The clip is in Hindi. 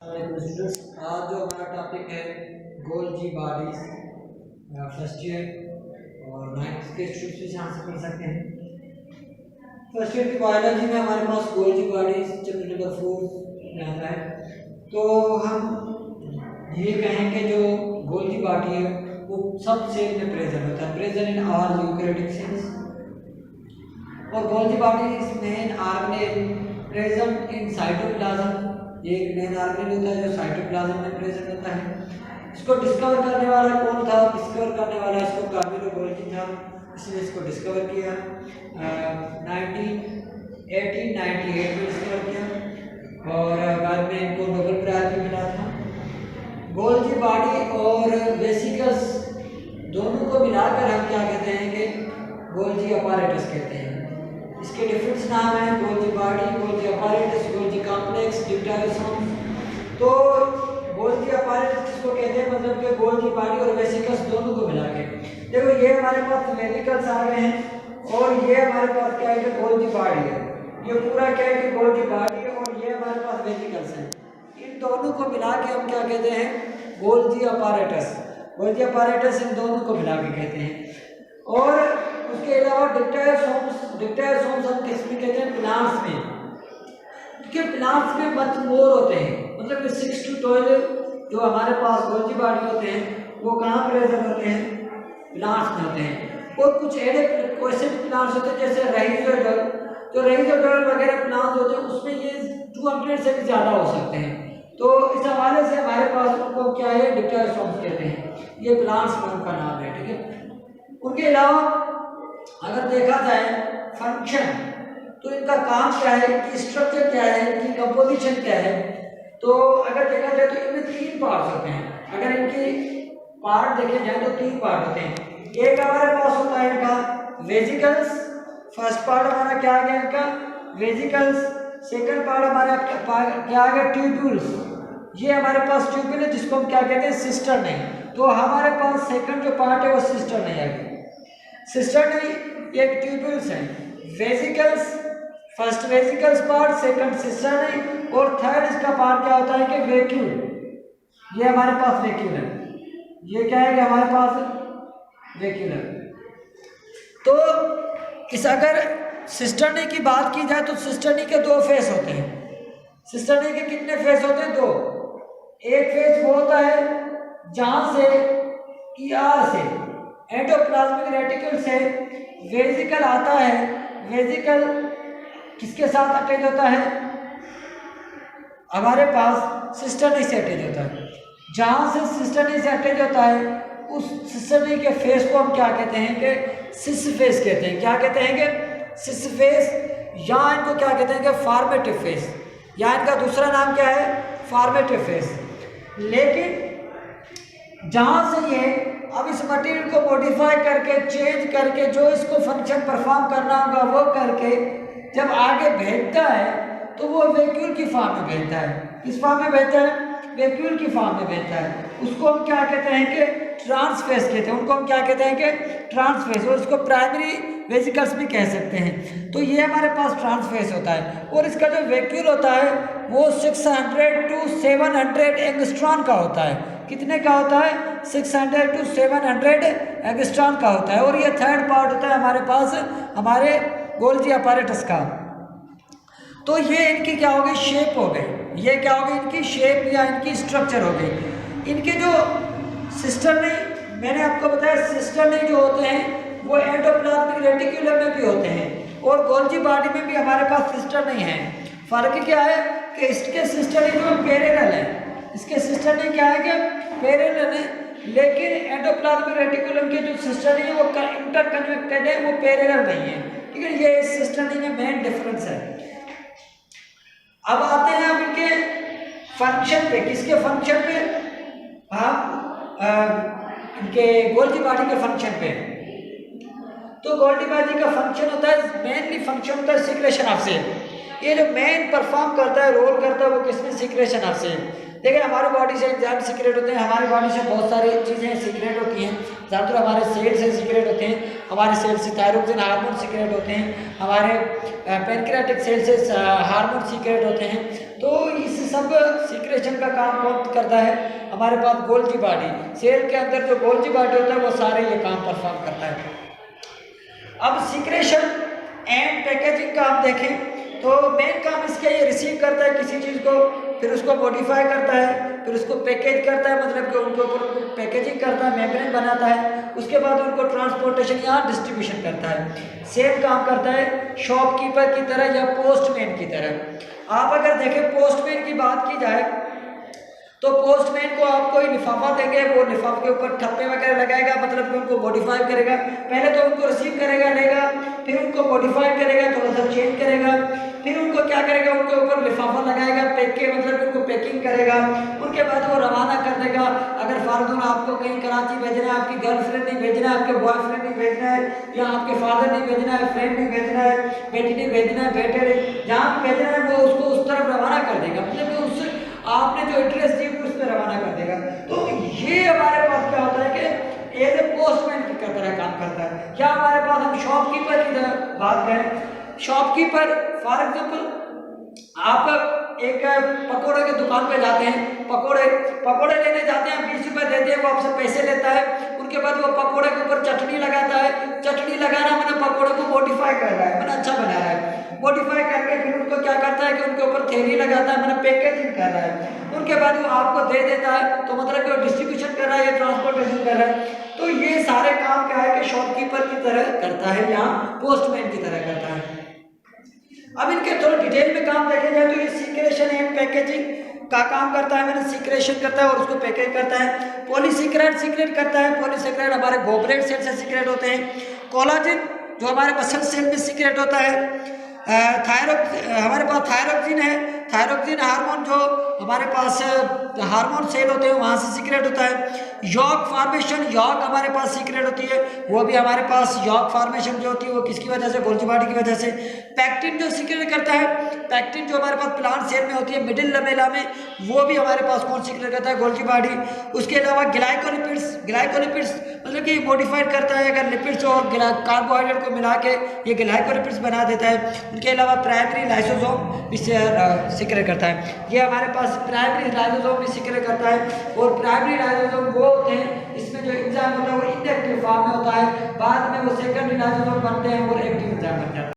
स्टूडेंट्स, आज जो हमारा टॉपिक है गोल्जी बॉडीज फर्स्ट ईयर और 9th के स्टूडेंट्स भी यहाँ से पढ़ सकते हैं। फर्स्ट ईयर की बायोलॉजी में हमारे पास गोल्जी बॉडीज चैप्टर नंबर 4 में आता है। तो हम ये कहेंगे जो गोल्जी बॉडी है वो सब सेल में प्रेजेंट होता है, present in all eukaryotic cells. और Golgi body is main organelle present in cytoplasm. ये एक मेन ऑर्गेनेल होता है जो साइटोप्लाज्म में प्रेजेंट होता है। इसको डिस्कवर करने वाला कौन था? डिस्कवर करने वाला इसको कामिलो गोल्जी था, इसने इसको डिस्कवर किया 1898 में डिस्कवर किया और बाद में इनको नोबेल प्राइज भी मिला था। गोल्जी बॉडी और वेसिकल्स दोनों को मिलाकर हम क्या कहते हैं कि गोल्जी अपैरेटस कहते हैं। इसके डिफरेंट नाम है Golgi body, Golgi apparatus, Golgi complex, deuterosome. तो गोल्जी अपैरेटस किसको कहते हैं? मतलब कि गोल्जी बॉडी और वेसिकल्स दोनों को मिला के। देखो ये हमारे पास वेसिकल्स आ गए हैं और ये हमारे पास क्या है कि गोल्जी बॉडी है। ये पूरा क्या है कि गोल्जी बॉडी है और ये हमारे पास वेसिकल्स हैं। इन दोनों को मिला के हम क्या कहते हैं? Golgi apparatus. गोल्जी अपैरेटस इन दोनों को मिला के कहते हैं। और उसके अलावा डिप्टेरोसोम्स हम किस में कहते हैं? प्लांट्स में। क्योंकि प्लांट्स में मच मोर होते हैं, मतलब 6 to 12 जो हमारे पास गोल्जी बॉडी होते हैं वो कहाँ प्रेजेंट होते हैं? प्लांट्स में होते हैं। और कुछ ऐसे प्लांट्स होते हैं जैसे राइजोडर्म, जो राइजोडर्म वगैरह प्लांट्स होते हैं उसमें ये 200 से भी ज़्यादा हो सकते हैं। तो इस हवाले से हमारे पास उनको क्या है? डिप्टेरोसोम्स कहते हैं। ये प्लांट्स में उनका नाम है, ठीक है। उनके अलावा अगर देखा जाए फंक्शन, तो इनका काम क्या है, इनकी स्ट्रक्चर क्या है, इनकी कंपोजिशन क्या है, तो अगर देखा जाए तो इनमें 3 पार्ट्स होते हैं। अगर इनकी पार्ट देखे जाए तो 3 पार्ट होते हैं। एक हमारे पास होता है इनका वेसिकल्स। फर्स्ट पार्ट हमारा क्या आ गया इनका? वेसिकल्स। सेकंड पार्ट हमारा क्या आ गया? ट्यूब्यूल्स। ये हमारे पास ट्यूब्यूल है जिसको हम क्या कहते हैं? सिस्टर्न है। तो हमारे पास सेकंड जो पार्ट है वो सिस्टर्न है। आगे सिस्टर्न एक ट्यूब्यूल्स है। Vesicles, first vesicles part, second cistern है और थर्ड इसका पार्ट क्या होता है कि वैक्यूल। ये हमारे पास वैक्यूल है। ये क्या है कि हमारे पास वैक्यूल है। तो इस अगर सिस्टर्नी की बात की जाए तो सिस्टर्नी के 2 फेस होते हैं। सिस्टर्नी के कितने फेस होते हैं? 2। एक फेस वो होता है जहां से ईआर से एंडोप्लाज्मिक रेटिक्यूल से वेसिकल आता है। वेसिकल किसके साथ अटैच होता है? हमारे पास सिस्टर्नी से अटैच होता है। जहां से सिस्टर्नी से अटैच होता है उस सिस्टर्नी के फेस को हम क्या कहते हैं कि सिस फेस कहते हैं। क्या कहते हैं कि सिस फेस, या इनको क्या कहते हैं कि फॉर्मेटिव फेस, या इनका दूसरा नाम क्या है? Formative face. लेकिन जहां से ये अब इस मटेरियल को मॉडिफाई करके चेंज करके जो इसको फंक्शन परफॉर्म करना होगा वो करके जब आगे भेजता है तो वो वैक्यूल की फॉर्म में भेजता है। किस फॉर्म में भेजता है? वैक्यूल की फॉर्म में भेजता है। उसको हम क्या कहते हैं कि ट्रांसफेस कहते हैं। उनको हम क्या कहते हैं कि ट्रांसफेस, और इसको प्राइमरी वेसिकल्स भी कह सकते हैं। तो ये हमारे पास ट्रांसफेस होता है। और इसका जो वैक्यूल होता है वो 600 to 700 एंगस्ट्रॉन का होता है। कितने का होता है? 600 to 700 एंगस्ट्रॉन का होता है। और ये थर्ड पार्ट होता है हमारे पास हमारे गोल्जी अपैरेटस का। तो ये इनकी क्या हो गई? शेप हो गई। ये क्या हो गई? इनकी शेप या इनकी स्ट्रक्चर हो गई। इनके जो सिस्टर्नी, मैंने आपको बताया सिस्टर्नी जो होते हैं वो एंडोप्लाज्मिक रेटिक्यूलम में भी होते हैं और गोल्जी बॉडी में भी हमारे पास सिस्टर्नी है। फर्क क्या है कि इसके सिस्टर्नी जो पैरेलल है, इसके सिस्टर्नी क्या है कि पैरेलल है, लेकिन एंडोप्लाज्मिक रेटिकुलम के जो सिस्टर्नी है वो इंटरकनेक्टेड है, वो पैरेलल नहीं है। ठीक है, ये इस सिस्टर्नी में मेन डिफरेंस है। अब आते हैं अब इनके फंक्शन पे। किसके फंक्शन पे? इनके गोल्जी बॉडी के फंक्शन पे। तो गोल्जी बॉडी का फंक्शन होता है, मेनली फंक्शन होता है सिक्रेशन ऑफ सेल। ये जो मेन परफॉर्म करता है, रोल करता है, वो किसमें? Secretion of cell. देखिए हमारी बॉडी से एंजाइम सीक्रेट होते हैं, हमारी बॉडी से बहुत सारी चीज़ें सीक्रेट होती हैं। ज़्यादातर हमारे सेल से सीक्रेट होते हैं, हमारे सेल से थायरोक्सिन हार्मोन सीक्रेट होते हैं, हमारे पैनक्रियाटिक सेल से हार्मोन सीक्रेट होते हैं। तो इस सब सीक्रेशन का काम कौन करता है? हमारे पास गोल्जी बॉडी, सेल के अंदर जो गोल्जी बॉडी होता है वो सारे ये काम परफॉर्म करता है। अब सीक्रेशन एंड पैकेजिंग का आप देखें तो मेन काम इसका ये रिसीव करता है किसी चीज़ को, फिर उसको मॉडिफाई करता है, फिर उसको पैकेज करता है, मतलब कि उनके ऊपर पैकेजिंग करता है, मेम्ब्रेन बनाता है, उसके बाद उनको ट्रांसपोर्टेशन या डिस्ट्रीब्यूशन करता है। सेम काम करता है शॉपकीपर की तरह या पोस्टमैन की तरह। आप अगर देखें पोस्टमैन की बात की जाए तो पोस्टमैन को आप कोई लिफाफा देंगे, वो लिफाफे के ऊपर ठप्पे वगैरह लगाएगा, मतलब कि उनको मॉडिफाई करेगा। पहले तो उनको रिसीव करेगा, लेगा, फिर उनको मॉडिफाई करेगा, थोड़ा सा चेंज करेगा, फिर उनको क्या करेगा, उनके ऊपर लिफाफा लगाएगा, पैक के मतलब उनको पैकिंग करेगा, उनके बाद वो रवाना कर देगा। अगर फार्दून आपको कहीं कराची भेजना है, आपकी गर्लफ्रेंड नहीं भेजना है, आपके बॉयफ्रेंड नहीं भेजना है, या आपके फादर नहीं भेजना है, फ्रेंड नहीं भेजना है, बेटी नहीं भेजना है, बेटे नहीं, जहाँ भेजना है वो उसको उस तरफ रवाना कर देगा, मतलब कि उससे आपने जो एड्रेस दी उस पर रवाना कर देगा। तो ये हमारे पास क्या होता है कि एज ए पोस्टमैन की तरह काम करता है। क्या हमारे पास हम शॉपकीपर की तरह बात करें, शॉपकीपर फॉर एग्जाम्पल आप एक पकौड़े की दुकान पे जाते हैं, पकौड़े लेने जाते हैं, 20 रुपए देते हैं, वो आपसे पैसे लेता है, उनके बाद वो पकौड़े के ऊपर चटनी लगाता है। चटनी लगाना मतलब पकौड़े को मॉडिफाई कर रहा है, मतलब अच्छा बना रहा है। मॉडिफाई करके फिर उनको क्या करता है कि उनके ऊपर थैली लगाता है, मतलब पैकेजिंग कर रहा है, उनके बाद वो आपको दे देता है। तो मतलब कि वो डिस्ट्रीब्यूशन कर रहा है या ट्रांसपोर्टेशन कर रहा है। तो ये सारे काम क्या है कि शॉपकीपर की तरह करता है या पोस्टमैन की तरह करता है। अब इनके थोड़ा डिटेल में काम देखे जाए तो ये सीक्रेशन एंड पैकेजिंग का काम करता है, मैंने सीक्रेशन करता है और उसको पैकेज करता है। पॉलीसेकेराइड सीक्रेट करता है, पॉलीसेकेराइड हमारे गोबलेट सेल से सीक्रेट होते हैं। कोलाजन जो हमारे मसल सेल में सीक्रेट होता है। हमारे पास थायरोक्सिन है, थायरोक्सिन हार्मोन जो हमारे पास हार्मोन सेल होते हैं वहाँ से सीक्रेट होता है। यॉक फॉर्मेशन, यॉक हमारे पास सीक्रेट होती है, वो भी हमारे पास यॉक फॉर्मेशन जो होती है वो किसकी वजह से? गोल्जी बॉडी की वजह से। पैक्टिन जो सीक्रेट करता है, पैक्टिन जो हमारे पास प्लांट सेल में होती है मिडिल लमेला में, वो भी हमारे पास कौन सीक्रेट करता है? Golgi body. उसके अलावा ग्लाइकोलिपिड्स, ग्लाइकोलिपिड्स मतलब कि मोडिफाइड करता है, अगर लिपिड्स और कार्बोहाइड्रेट को मिला के ये ग्लाइकोलिपिड्स बना देता है। उनके अलावा प्राइमरी लाइसोसोम इससे सीक्रेट करता है, ये हमारे पास प्राइमरी लाइसोसोम भी सीक्रेट करता है। और प्राइमरी लाइसोसोम वो होते हैं इसमें जो एंजाइम होता है वो इनएक्टिव फॉर्म में होता है, बाद में वो सेकेंडरी लाइसोसोम बनते हैं और एक्टिव एंजाइम बन जाते हैं।